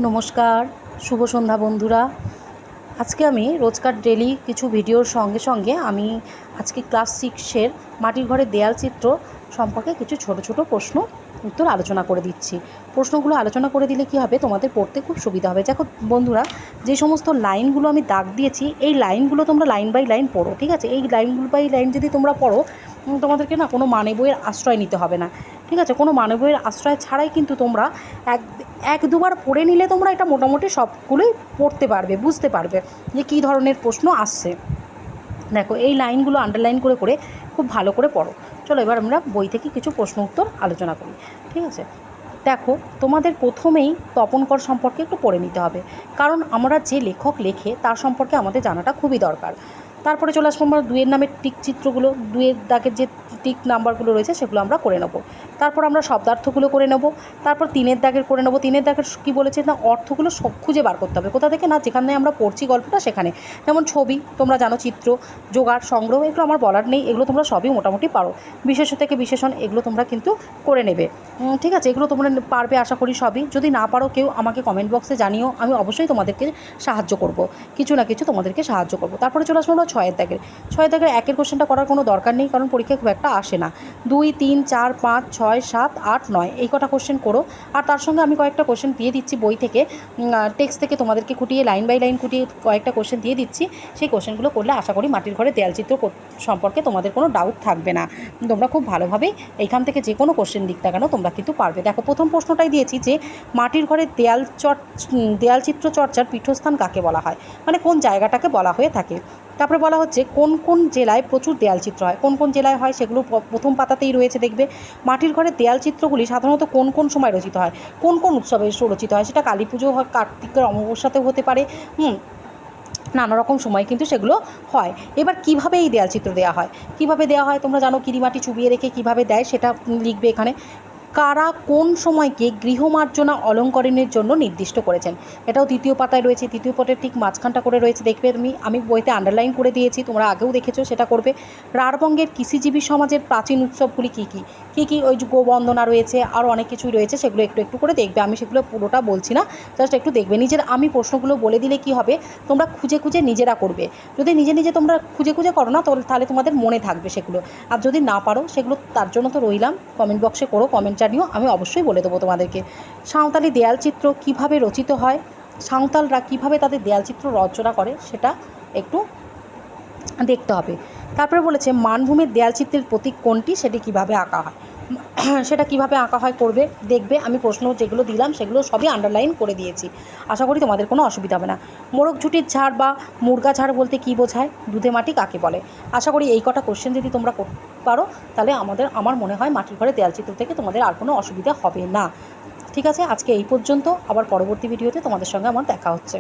নমস্কার, শুভ সন্ধ্যা বন্ধুরা। আজকে আমি রোজকার ডেলি কিছু ভিডিওর সঙ্গে সঙ্গে আমি আজকে ক্লাস 6-এর মাটির ঘরের দেয়াল চিত্র সম্পর্কে কিছু ছোট ছোট প্রশ্ন উত্তর আলোচনা করে দিচ্ছি। প্রশ্নগুলো আলোচনা করে দিলে কী হবে, তোমাদের পড়তে খুব সুবিধা হবে। দেখো বন্ধুরা, যে সমস্ত লাইনগুলো আমি দাগ দিয়েছি এই লাইনগুলো তোমরা লাইন বাই লাইন পড়ো, ঠিক আছে? এই লাইনগুলো বাই লাইন যদি তোমরা পড়ো, তোমাদেরকে না কোনো মানে বইয়ের আশ্রয় নিতে হবে না, ঠিক আছে? কোনো মানে বইয়ের আশ্রয় ছাড়াই কিন্তু তোমরা এক দুবার পড়ে নিলে তোমরা এটা মোটামুটি সবগুলোই পড়তে পারবে, বুঝতে পারবে যে কী ধরনের প্রশ্ন আসছে। দেখো এই লাইনগুলো আন্ডারলাইন করে করে খুব ভালো করে পড়ো। চলো এবার আমরা বই থেকে কিছু প্রশ্ন উত্তর আলোচনা করি, ঠিক আছে? দেখো, তোমাদের প্রথমেই তপন কর সম্পর্কে একটু পড়ে নিতে হবে, কারণ আমরা যে লেখক লেখে তার সম্পর্কে আমাদের জানাটা খুবই দরকার। তারপরে চলে আসবো আমরা দুইয়ের নামের টিক চিত্রগুলো, দুইয়ের দাগের যে টিক নাম্বারগুলো রয়েছে সেগুলো আমরা করে নেব। তারপর আমরা শব্দার্থগুলো করে নেব। তারপর তিনের দাগের করে নেব। তিনের দাগের কী বলেছে না, অর্থগুলো সব খুঁজে বার করতে হবে। কোথা থেকে না, যেখানে আমরা পড়ছি গল্পটা সেখানে। যেমন ছবি, তোমরা জানো, চিত্র, জোগাড়, সংগ্রহ, এগুলো আমার বলার নেই, এগুলো তোমরা সবই মোটামুটি পারো। বিশেষ্য থেকে বিশেষণ এগুলো তোমরা কিন্তু করে নেবে, ঠিক আছে? এগুলো তোমরা পারবে আশা করি সবই। যদি না পারো কেউ আমাকে কমেন্ট বক্সে জানিও, আমি অবশ্যই তোমাদেরকে সাহায্য করব, কিছু না কিছু তোমাদেরকে সাহায্য করব। তারপরে চলে আসবো আমরা ছয়ের দাগের। ছয়ের দাগের একের কোশ্চেনটা করার কোনো দরকার নেই, কারণ পরীক্ষায় খুব একটা আসে না। 2, 3, 4, 5, 6, 7, 8, 9 এই কটা কোশ্চেন করো। আর তার সঙ্গে আমি কয়েকটা কোশ্চেন দিয়ে দিচ্ছি বই থেকে, টেক্সট থেকে তোমাদেরকে খুঁটিয়ে লাইন বাই লাইন খুঁটিয়ে কয়েকটা কোশ্চেন দিয়ে দিচ্ছি। সেই কোশ্চেনগুলো করলে আশা করি মাটির ঘরে দেয়াল চিত্র সম্পর্কে তোমাদের কোনো ডাউট থাকবে না। তোমরা খুব ভালোভাবেই এইখান থেকে যে কোনো কোশ্চেন দিক না কেন তোমরা কিন্তু পারবে। দেখো প্রথম প্রশ্নটাই দিয়েছি যে মাটির ঘরে দেয়াল চিত্র চর্চার পীঠস্থান কাকে বলা হয়, মানে কোন জায়গাটাকে বলা হয়ে থাকে। তারপরে বলা হচ্ছে কোন কোন জেলায় প্রচুর দেয়ালচিত্র হয়, কোন কোন জেলায় হয় সেগুলো প্রথম পাতাতেই রয়েছে, দেখবে। মাটির ঘরের দেয়ালচিত্রগুলি সাধারণত কোন কোন সময় রচিত হয়, কোন কোন উৎসবে রচিত হয়, সেটা কালী পুজো হয়, কার্তিকের অমাবস্যাতেও হতে পারে, নানা রকম সময় কিন্তু সেগুলো হয়। এবার কিভাবে এই দেয়ালচিত্র দেওয়া হয়, কিভাবে দেওয়া হয় তোমরা জানো, কিরিমাটি চুবিয়ে রেখে কিভাবে দেয় সেটা লিখবে এখানে। কারা কোন সময়কে গৃহমার্জনা অলঙ্করণের জন্য নির্দিষ্ট করেছেন, এটাও দ্বিতীয় পাতায় রয়েছে। দ্বিতীয় পাতার ঠিক মাঝখানটা করে রয়েছে, দেখবে তুমি, আমি বইতে আন্ডারলাইন করে দিয়েছি, তোমরা আগেও দেখেছো, সেটা করবে। রাঢ়বঙ্গের কৃষিজীবী সমাজের প্রাচীন উৎসবগুলি কী কী কী কী, ওই যে গোবন্দনা রয়েছে, আরও অনেক কিছুই রয়েছে, সেগুলো একটু একটু করে দেখবে। আমি সেগুলো পুরোটা বলছি না, জাস্ট একটু দেখবে। নিজের আমি প্রশ্নগুলো বলে দিলে কি হবে, তোমরা খুঁজে খুঁজে নিজেরা করবে। যদি নিজে নিজে তোমরা খুঁজে খুঁজে করো না, তাহলে তোমাদের মনে থাকবে সেগুলো। আর যদি না পারো সেগুলো, তার জন্য তো রইলাম, কমেন্ট বক্সে করো, কমেন্ট জানিও, আমি অবশ্যই বলে দেবো তোমাদেরকে। সাঁওতালি দেয়ালচিত্র কিভাবে রচিত হয়, সাঁওতালরা কিভাবে তাদের দেয়ালচিত্র রচনা করে সেটা একটু দেখতে হবে। তারপরে বলেছে মানভূমির দেয়ালচিত্রের প্রতীক কোনটি, সেটি কিভাবে আঁকা হয়, সেটা কিভাবে আঁকা হয় করবে, দেখবে। আমি প্রশ্ন যেগুলো দিলাম সেগুলো সবই আন্ডারলাইন করে দিয়েছি, আশা করি তোমাদের কোনো অসুবিধা হবে না। মোরগ ঝুটির ঝাড় বা মুরগা ঝাড় বলতে কী বোঝায়, দুধে মাটি কাকে বলে। আশা করি এই কটা কোশ্চেন যদি তোমরা করতে পারো, তাহলে আমার মনে হয় মাটির ঘরে দেয়ালচিত্র থেকে তোমাদের আর কোনো অসুবিধা হবে না। ঠিক আছে, আজকে এই পর্যন্ত, আবার পরবর্তী ভিডিওতে তোমাদের সঙ্গে আমার দেখা হচ্ছে।